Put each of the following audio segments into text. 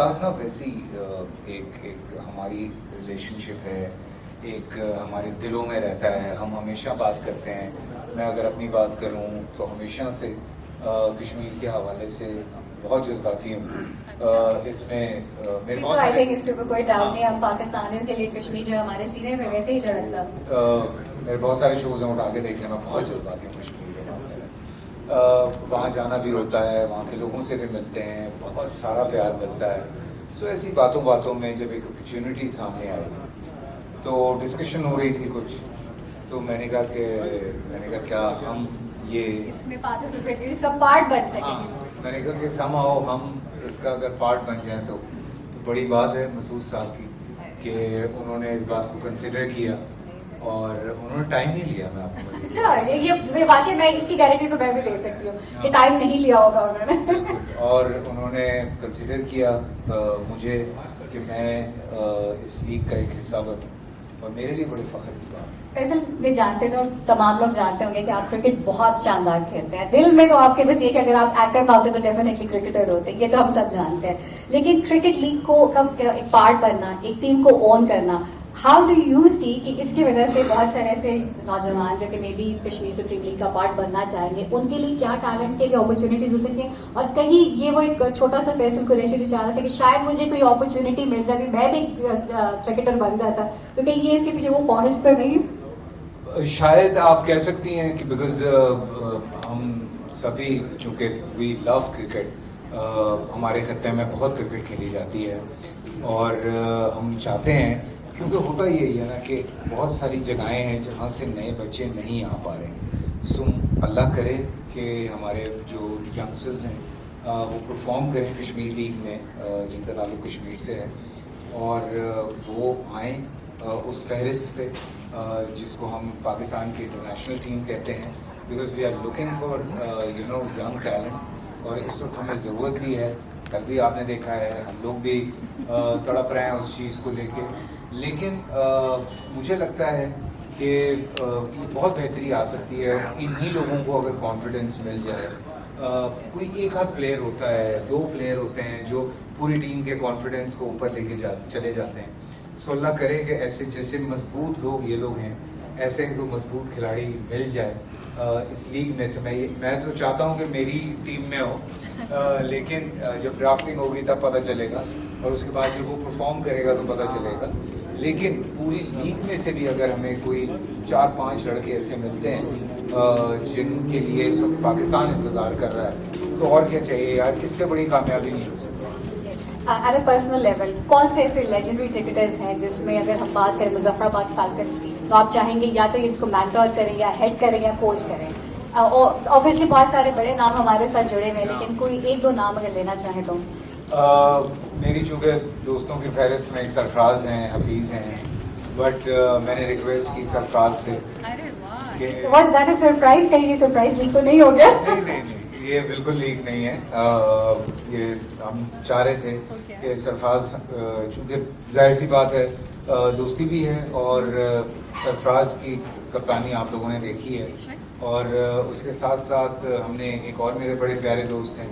साथ ना वैसी एक एक हमारी रिलेशनशिप है, एक हमारे दिलों में रहता है। हम हमेशा बात करते हैं। मैं अगर अपनी बात करूं तो हमेशा से कश्मीर के हवाले से बहुत जज्बाती हूँ। इसमें मेरे बहुत आई थिंक इसके ऊपर कोई डाउट नहीं, हम पाकिस्तानियों के लिए कश्मीर जो हमारे सीने में वैसे ही धड़कता। मेरे बहुत सारे शोज़ हैं, उठा के देखने में बहुत जज्बाती हूँ कश्मीर के मामले में। वहाँ जाना भी होता है, वहाँ के लोगों से भी मिलते हैं, बहुत सारा प्यार मिलता है। सो ऐसी बातों बातों में जब एक अपॉर्चुनिटी सामने आई तो डिस्कशन हो रही थी कुछ, तो मैंने कहा क्या हम ये इसमें पार्टिसिपेट इसका पार्ट बन सकेंगे। मैंने कहा कि समहाउ हम इसका अगर पार्ट बन जाए तो बड़ी बात है मसूद साहब की कि उन्होंने इस बात को कंसिडर किया और उन्होंने टाइम नहीं लिया। मैं आपको अच्छा, ये वाकई मैं इसकी गारंटी तो मैं भी ले सकती हूँ कि टाइम नहीं लिया होगा उन्होंने। और उन्होंने कंसिडर किया मुझे कि मैं इस लीग का एक हिस्सा बनूँ, और मेरे लिए बड़े फ़ख्र की बात है। फैसल, ये जानते तो तमाम लोग जानते होंगे कि आप क्रिकेट बहुत शानदार खेलते हैं। दिल में तो आपके बस ये कि अगर आप एक्टर ना होते तो डेफिनेटली क्रिकेटर होते, ये तो हम सब जानते हैं। लेकिन क्रिकेट लीग को कब एक पार्ट बनना, एक टीम को ओन करना, हाउ डू यू सी कि इसकी वजह से बहुत सारे ऐसे नौजवान जो कि may be Kashmir supreme league का पार्ट बनना चाहेंगे, उनके लिए क्या टैलेंट के अपॉर्चुनिटीज हो सकती है? और कहीं ये वो एक छोटा सा फैसल कुरैशी जो चाह रहा था कि शायद मुझे कोई अपॉर्चुनिटी मिल जाती, मैं भी क्रिकेटर बन जाता, तो कहीं ये इसके पीछे वो ख्वाहिश तो नहीं? शायद आप कह सकती हैं कि बिकॉज हम सभी चूँकि वी लव क्रिकेट, हमारे खत्ते में बहुत क्रिकेट खेली जाती है और हम चाहते हैं, क्योंकि होता यही है ना कि बहुत सारी जगहें हैं जहाँ से नए बच्चे नहीं आ पा रहे। सो अल्लाह करे कि हमारे जो यंगस्टर्स हैं वो परफॉर्म करें कश्मीर लीग में जिनका ताल्लुक़ कश्मीर से है, और वो आएँ उस फहरिस्त पे जिसको हम पाकिस्तान की इंटरनेशनल टीम कहते हैं, because we are looking for young talent, और इस वक्त हमें ज़रूरत भी है। कल भी आपने देखा है, हम लोग भी तड़प रहे हैं उस चीज़ को लेके। लेकिन मुझे लगता है कि ये बहुत बेहतरी आ सकती है इन्हीं लोगों को अगर कॉन्फिडेंस मिल जाए। कोई एक आध प्लेयर होता है, दो प्लेयर होते हैं जो पूरी टीम के कॉन्फिडेंस को ऊपर लेके चले जाते हैं। सो अल्लाह करे कि ऐसे जैसे मजबूत लोग ये लोग हैं, ऐसे इनको मजबूत खिलाड़ी मिल जाए इस लीग में से। मैं तो चाहता हूँ कि मेरी टीम में हो, लेकिन जब ड्राफ्टिंग होगी तब पता चलेगा, और उसके बाद जब वो परफॉर्म करेगा तो पता चलेगा। लेकिन पूरी लीग में से भी अगर हमें कोई 4-5 लड़के ऐसे मिलते हैं जिनके लिए इस वक्त पाकिस्तान इंतज़ार कर रहा है, तो और क्या चाहिए यार, इससे बड़ी कामयाबी नहीं हो सकती। एट अ पर्सनल लेवल कौन से ऐसे लेजेंडरी क्रिकेटर्स हैं जिसमें अगर हम बात करें मुजफ्फराबाद फाल्कन्स की, तो आप चाहेंगे या तो ये इसको मेंटोर करें या हेड करें या कोच करें? ऑब्वियसली बहुत सारे बड़े नाम हमारे साथ जुड़े हुए हैं, लेकिन कोई एक दो नाम अगर लेना चाहें तो? मेरी चूँकि दोस्तों की फहरिस्त में एक सरफराज हैं, हफीज़ हैं, बट मैंने रिक्वेस्ट की सरफराज से कि Was that a surprise? कहीं ये सरप्राइज लीक तो नहीं हो गया? नहीं, ये बिल्कुल लीक नहीं है। ये हम चाह रहे थे कि सरफराज, चूँकि जाहिर सी बात है दोस्ती भी है, और सरफराज की कप्तानी आप लोगों ने देखी है, और उसके साथ साथ हमने एक और मेरे बड़े प्यारे दोस्त हैं,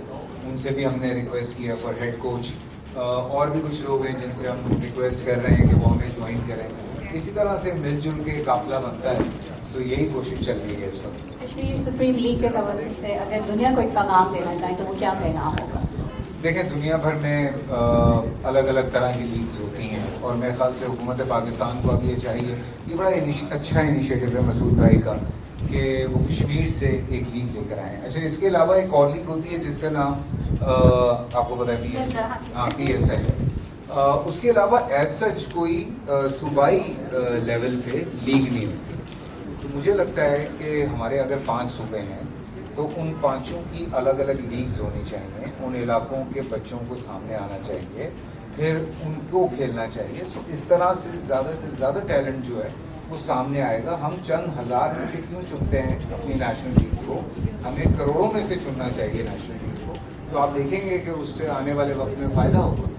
उनसे भी हमने रिक्वेस्ट किया फॉर हेड कोच। और भी कुछ लोग हैं जिनसे हम रिक्वेस्ट कर रहे हैं कि वो हमें ज्वाइन करें। इसी तरह से मिलजुल के काफ़िला बनता है। सो यही कोशिश चल रही है इस वक्त। कश्मीर सुप्रीम लीग के तवज्जो से अगर दुनिया को एक पैगाम देना चाहें तो वो क्या पैगाम होगा? देखें, दुनिया भर में अलग अलग तरह की लीग्स होती हैं, और मेरे ख्याल से हुकूमत पाकिस्तान को अब ये चाहिए, ये बड़ा अच्छा इनिशिएटिव है मसूद भाई का कि वो कश्मीर से एक लीग लेकर आएँ। अच्छा, इसके अलावा एक और लीग होती है जिसका नाम आपको पता है, PSL है। उसके अलावा एज सच कोई सूबाई लेवल पे लीग नहीं होती। तो मुझे लगता है कि हमारे अगर 5 सूबे हैं तो उन 5 की अलग अलग लीग्स होनी चाहिए, उन इलाकों के बच्चों को सामने आना चाहिए, फिर उनको खेलना चाहिए। तो इस तरह से ज़्यादा टैलेंट जो है वो सामने आएगा। हम चंद हज़ार में से क्यों चुनते हैं अपनी नेशनल टीम को, हमें करोड़ों में से चुनना चाहिए नेशनल टीम को। तो आप देखेंगे कि उससे आने वाले वक्त में फ़ायदा होगा।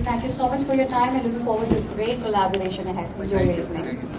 Thank you so much for your time and looking forward to great collaboration ahead. Enjoy your evening.